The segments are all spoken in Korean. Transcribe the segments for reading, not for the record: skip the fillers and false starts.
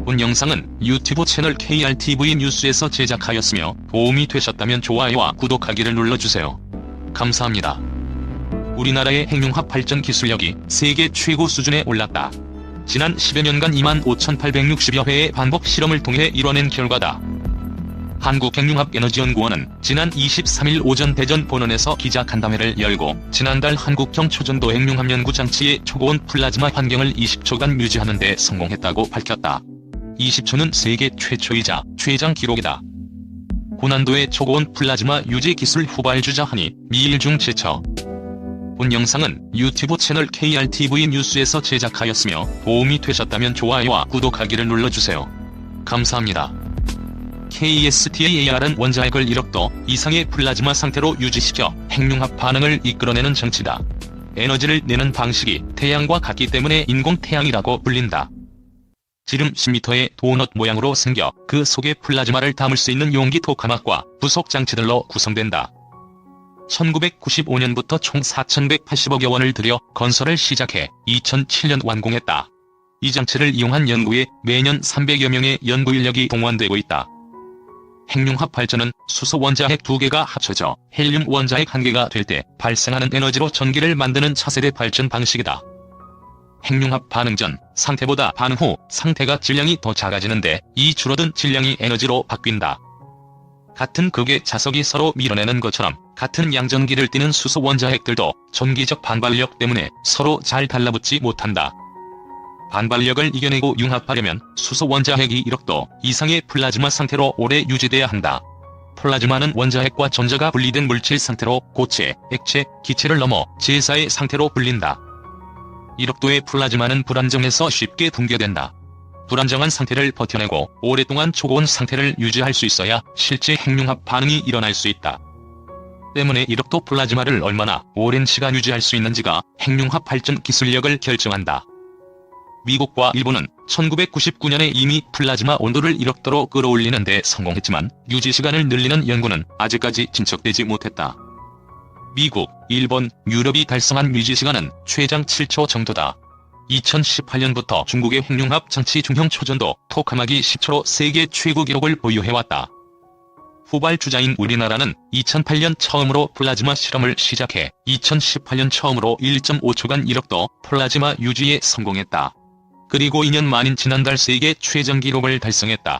본 영상은 유튜브 채널 KRTV 뉴스에서 제작하였으며 도움이 되셨다면 좋아요와 구독하기를 눌러주세요. 감사합니다. 우리나라의 핵융합 발전 기술력이 세계 최고 수준에 올랐다. 지난 10여 년간 25,860여 회의 반복 실험을 통해 이뤄낸 결과다. 한국핵융합에너지연구원은 지난 23일 오전 대전 본원에서 기자간담회를 열고 지난달 한국형 초전도 핵융합 연구장치의 초고온 플라즈마 환경을 20초간 유지하는 데 성공했다고 밝혔다. 20초는 세계 최초이자 최장 기록이다. 고난도의 초고온 플라즈마 유지 기술 후발주자하니 미일 중 제처. 본 영상은 유튜브 채널 KRTV 뉴스에서 제작하였으며 도움이 되셨다면 좋아요와 구독하기를 눌러주세요. 감사합니다. KSTAAR은 원자핵을 1억도 이상의 플라즈마 상태로 유지시켜 핵융합 반응을 이끌어내는 장치다. 에너지를 내는 방식이 태양과 같기 때문에 인공태양이라고 불린다. 지름 10m의 도넛 모양으로 생겨 그 속에 플라즈마를 담을 수 있는 용기 토카막과 부속 장치들로 구성된다. 1995년부터 총 4,180억여 원을 들여 건설을 시작해 2007년 완공했다. 이 장치를 이용한 연구에 매년 300여 명의 연구 인력이 동원되고 있다. 핵융합 발전은 수소 원자핵 2개가 합쳐져 헬륨 원자핵 1개가 될 때 발생하는 에너지로 전기를 만드는 차세대 발전 방식이다. 핵융합 반응 전 상태보다 반응 후 상태가 질량이 더 작아지는데 이 줄어든 질량이 에너지로 바뀐다. 같은 극의 자석이 서로 밀어내는 것처럼 같은 양전기를 띠는 수소 원자핵들도 전기적 반발력 때문에 서로 잘 달라붙지 못한다. 반발력을 이겨내고 융합하려면 수소 원자핵이 1억도 이상의 플라즈마 상태로 오래 유지돼야 한다. 플라즈마는 원자핵과 전자가 분리된 물질 상태로 고체, 액체, 기체를 넘어 제4의 상태로 불린다. 1억도의 플라즈마는 불안정해서 쉽게 붕괴된다. 불안정한 상태를 버텨내고 오랫동안 초고온 상태를 유지할 수 있어야 실제 핵융합 반응이 일어날 수 있다. 때문에 1억도 플라즈마를 얼마나 오랜 시간 유지할 수 있는지가 핵융합 발전 기술력을 결정한다. 미국과 일본은 1999년에 이미 플라즈마 온도를 1억도로 끌어올리는 데 성공했지만 유지시간을 늘리는 연구는 아직까지 진척되지 못했다. 미국, 일본, 유럽이 달성한 유지시간은 최장 7초 정도다. 2018년부터 중국의 핵융합 장치 중형 초전도 토카막이 10초로 세계 최고 기록을 보유해왔다. 후발주자인 우리나라는 2008년 처음으로 플라즈마 실험을 시작해 2018년 처음으로 1.5초간 1억도 플라즈마 유지에 성공했다. 그리고 2년 만인 지난달 세계 최장 기록을 달성했다.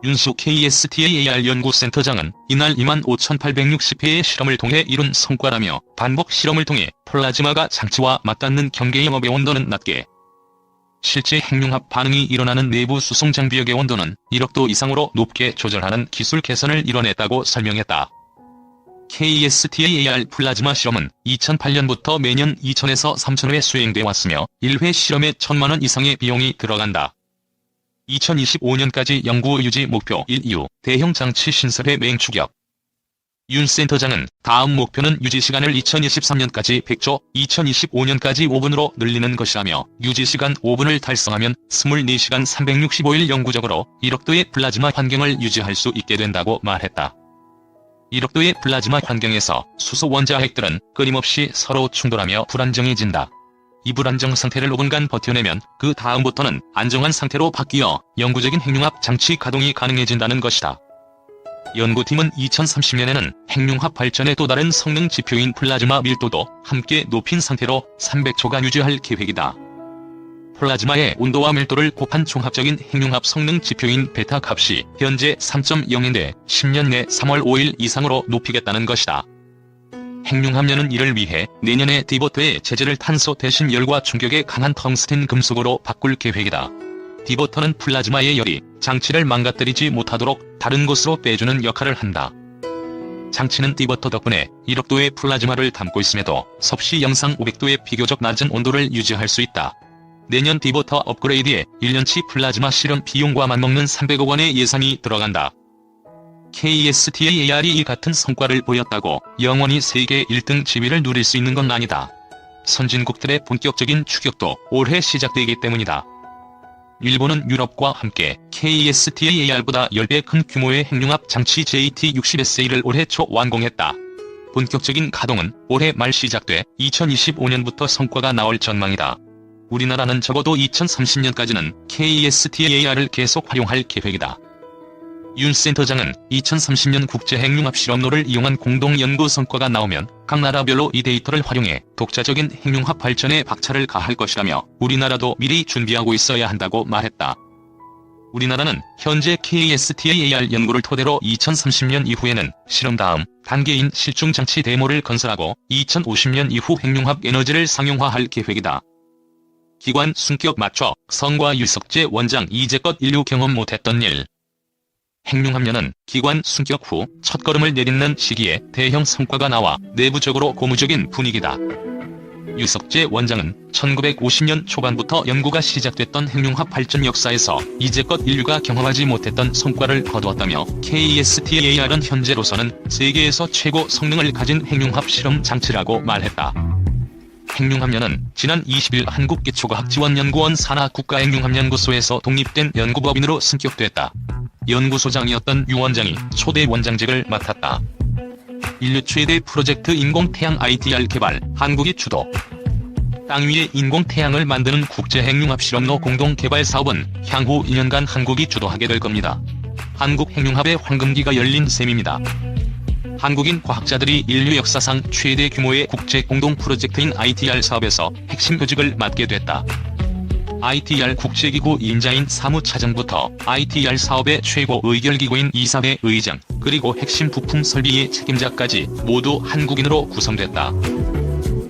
윤수 KSTAAR 연구센터장은 이날 25,860회의 실험을 통해 이룬 성과라며 반복 실험을 통해 플라즈마가 장치와 맞닿는 경계 영업의 온도는 낮게 실제 핵융합 반응이 일어나는 내부 수송 장비역의 온도는 1억도 이상으로 높게 조절하는 기술 개선을 이뤄냈다고 설명했다. KSTAAR 플라즈마 실험은 2008년부터 매년 2,000에서 3,000회 수행돼 왔으며 1회 실험에 1,000만 원 이상의 비용이 들어간다. 2025년까지 연구 유지 목표 1. 이후 대형 장치 신설의 맹추격. 윤 센터장은 다음 목표는 유지시간을 2023년까지 100초, 2025년까지 5분으로 늘리는 것이라며 유지시간 5분을 달성하면 24시간 365일 영구적으로 1억도의 플라즈마 환경을 유지할 수 있게 된다고 말했다. 1억도의 플라즈마 환경에서 수소 원자핵들은 끊임없이 서로 충돌하며 불안정해진다. 이 불안정 상태를 5분간 버텨내면 그 다음부터는 안정한 상태로 바뀌어 영구적인 핵융합 장치 가동이 가능해진다는 것이다. 연구팀은 2030년에는 핵융합 발전의 또 다른 성능 지표인 플라즈마 밀도도 함께 높인 상태로 300초간 유지할 계획이다. 플라즈마의 온도와 밀도를 곱한 종합적인 핵융합 성능 지표인 베타 값이 현재 3.0인데 10년 내 3월 5일 이상으로 높이겠다는 것이다. 핵융합연은 이를 위해 내년에 디버터의 재질을 탄소 대신 열과 충격에 강한 텅스텐 금속으로 바꿀 계획이다. 디버터는 플라즈마의 열이 장치를 망가뜨리지 못하도록 다른 곳으로 빼주는 역할을 한다. 장치는 디버터 덕분에 1억도의 플라즈마를 담고 있음에도 섭씨 영상 500도의 비교적 낮은 온도를 유지할 수 있다. 내년 디버터 업그레이드에 1년치 플라즈마 실험 비용과 맞먹는 300억 원의 예산이 들어간다. KSTAAR이 이 같은 성과를 보였다고 영원히 세계 1등 지위를 누릴 수 있는 건 아니다. 선진국들의 본격적인 추격도 올해 시작되기 때문이다. 일본은 유럽과 함께 KSTAAR보다 10배 큰 규모의 핵융합 장치 JT-60SA를 올해 초 완공했다. 본격적인 가동은 올해 말 시작돼 2025년부터 성과가 나올 전망이다. 우리나라는 적어도 2030년까지는 KSTAR을 계속 활용할 계획이다. 윤 센터장은 2030년 국제핵융합 실험로를 이용한 공동연구 성과가 나오면 각 나라별로 이 데이터를 활용해 독자적인 핵융합 발전에 박차를 가할 것이라며 우리나라도 미리 준비하고 있어야 한다고 말했다. 우리나라는 현재 KSTAR 연구를 토대로 2030년 이후에는 실험 다음 단계인 실중장치 데모를 건설하고 2050년 이후 핵융합 에너지를 상용화할 계획이다. 기관 순격 맞춰 성과 유석재 원장 이제껏 인류 경험 못했던 일. 핵융합연은 기관 순격 후 첫걸음을 내딛는 시기에 대형 성과가 나와 내부적으로 고무적인 분위기다. 유석재 원장은 1950년 초반부터 연구가 시작됐던 핵융합 발전 역사에서 이제껏 인류가 경험하지 못했던 성과를 거두었다며 KSTAR은 현재로서는 세계에서 최고 성능을 가진 핵융합 실험 장치라고 말했다. 핵융합연은 지난 20일 한국기초과학지원연구원 산하 국가핵융합연구소에서 독립된 연구법인으로 승격됐다. 연구소장이었던 유 원장이 초대 원장직을 맡았다. 인류 최대 프로젝트 인공태양 ITR 개발, 한국이 주도. 땅 위에 인공태양을 만드는 국제핵융합실험로 공동개발 사업은 향후 2년간 한국이 주도하게 될 겁니다. 한국핵융합의 황금기가 열린 셈입니다. 한국인 과학자들이 인류 역사상 최대 규모의 국제 공동 프로젝트인 ITR 사업에서 핵심 조직을 맡게 됐다. ITR 국제기구 인자인 사무차장부터 ITR 사업의 최고 의결기구인 이사회 의장, 그리고 핵심 부품 설비의 책임자까지 모두 한국인으로 구성됐다.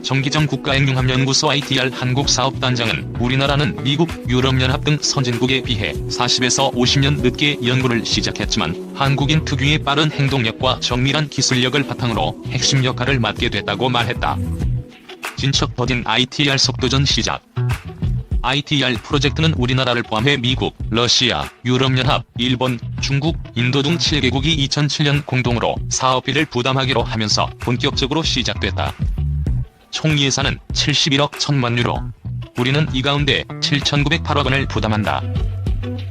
정기정 국가핵융합연구소 ITR 한국사업단장은 우리나라는 미국, 유럽연합 등 선진국에 비해 40에서 50년 늦게 연구를 시작했지만 한국인 특유의 빠른 행동력과 정밀한 기술력을 바탕으로 핵심 역할을 맡게 됐다고 말했다. 진척 더딘 ITR 속도전 시작. ITR 프로젝트는 우리나라를 포함해 미국, 러시아, 유럽연합, 일본, 중국, 인도 등 7개국이 2007년 공동으로 사업비를 부담하기로 하면서 본격적으로 시작됐다. 총 예산은 71억 1천만 유로. 우리는 이 가운데 7,908억 원을 부담한다.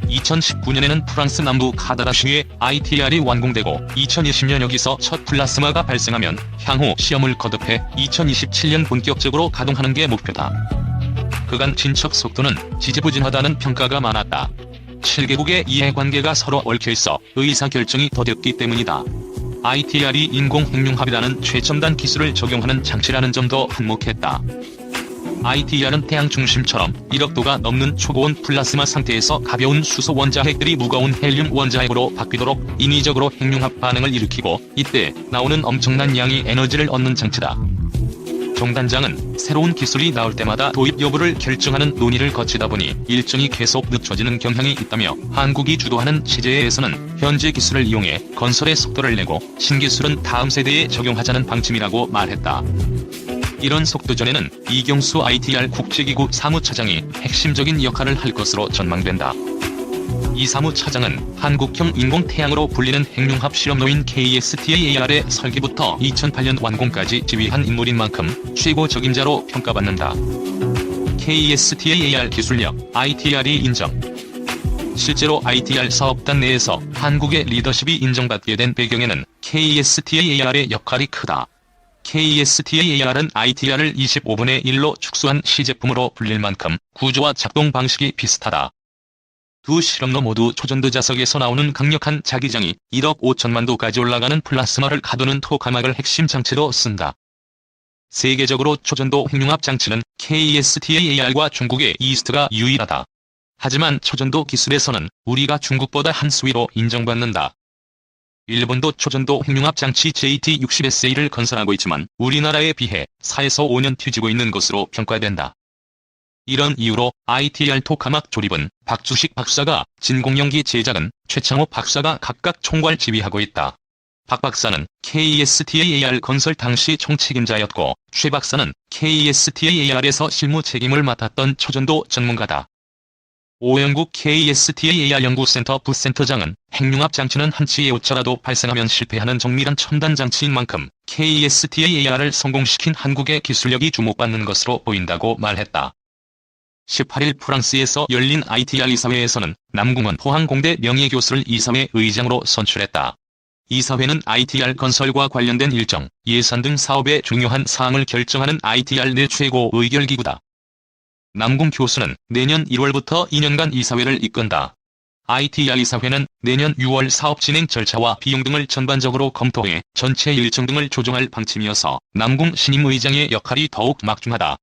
2019년에는 프랑스 남부 카다라슈에 ITR이 완공되고 2020년 여기서 첫 플라스마가 발생하면 향후 시험을 거듭해 2027년 본격적으로 가동하는 게 목표다. 그간 진척 속도는 지지부진하다는 평가가 많았다. 7개국의 이해관계가 서로 얽혀있어 의사결정이 더뎠기 때문이다. ITR이 인공핵융합이라는 최첨단 기술을 적용하는 장치라는 점도 한몫했다. ITR은 태양 중심처럼 1억 도가 넘는 초고온 플라스마 상태에서 가벼운 수소 원자핵들이 무거운 헬륨 원자핵으로 바뀌도록 인위적으로 핵융합 반응을 일으키고 이때 나오는 엄청난 양의 에너지를 얻는 장치다. 정 단장은 새로운 기술이 나올 때마다 도입 여부를 결정하는 논의를 거치다 보니 일정이 계속 늦춰지는 경향이 있다며 한국이 주도하는 체제에서는 현재 기술을 이용해 건설의 속도를 내고 신기술은 다음 세대에 적용하자는 방침이라고 말했다. 이런 속도전에는 이경수 ITR 국제기구 사무차장이 핵심적인 역할을 할 것으로 전망된다. 이 사무차장은 한국형 인공태양으로 불리는 핵융합 실험로인 KSTAR의 설계부터 2008년 완공까지 지휘한 인물인 만큼 최고 적임자로 평가받는다. KSTAR 기술력, ITR이 인정. 실제로 ITR 사업단 내에서 한국의 리더십이 인정받게 된 배경에는 KSTAR의 역할이 크다. KSTAR은 ITR을 25분의 1로 축소한 시제품으로 불릴 만큼 구조와 작동 방식이 비슷하다. 두 실험로 모두 초전도 자석에서 나오는 강력한 자기장이 1억 5천만 도까지 올라가는 플라스마를 가두는 토카막을 핵심 장치로 쓴다. 세계적으로 초전도 핵융합 장치는 KSTAR과 중국의 이스트가 유일하다. 하지만 초전도 기술에서는 우리가 중국보다 한 수위로 인정받는다. 일본도 초전도 핵융합 장치 JT-60SA를 건설하고 있지만 우리나라에 비해 4에서 5년 뒤지고 있는 것으로 평가된다. 이런 이유로 ITR 토카막 조립은 박주식 박사가, 진공연기 제작은 최창호 박사가 각각 총괄 지휘하고 있다. 박 박사는 KSTAR 건설 당시 총책임자였고 최 박사는 KSTAR에서 실무 책임을 맡았던 초전도 전문가다. 오영국 KSTAR 연구센터 부센터장은 핵융합 장치는 한치의 오차라도 발생하면 실패하는 정밀한 첨단 장치인 만큼 KSTAR을 성공시킨 한국의 기술력이 주목받는 것으로 보인다고 말했다. 18일 프랑스에서 열린 ITR 이사회에서는 남궁원 포항공대 명예교수를 이사회 의장으로 선출했다. 이사회는 ITR 건설과 관련된 일정, 예산 등 사업의 중요한 사항을 결정하는 ITR 내 최고 의결기구다. 남궁 교수는 내년 1월부터 2년간 이사회를 이끈다. ITI 이사회는 내년 6월 사업 진행 절차와 비용 등을 전반적으로 검토해 전체 일정 등을 조정할 방침이어서 남궁 신임 의장의 역할이 더욱 막중하다.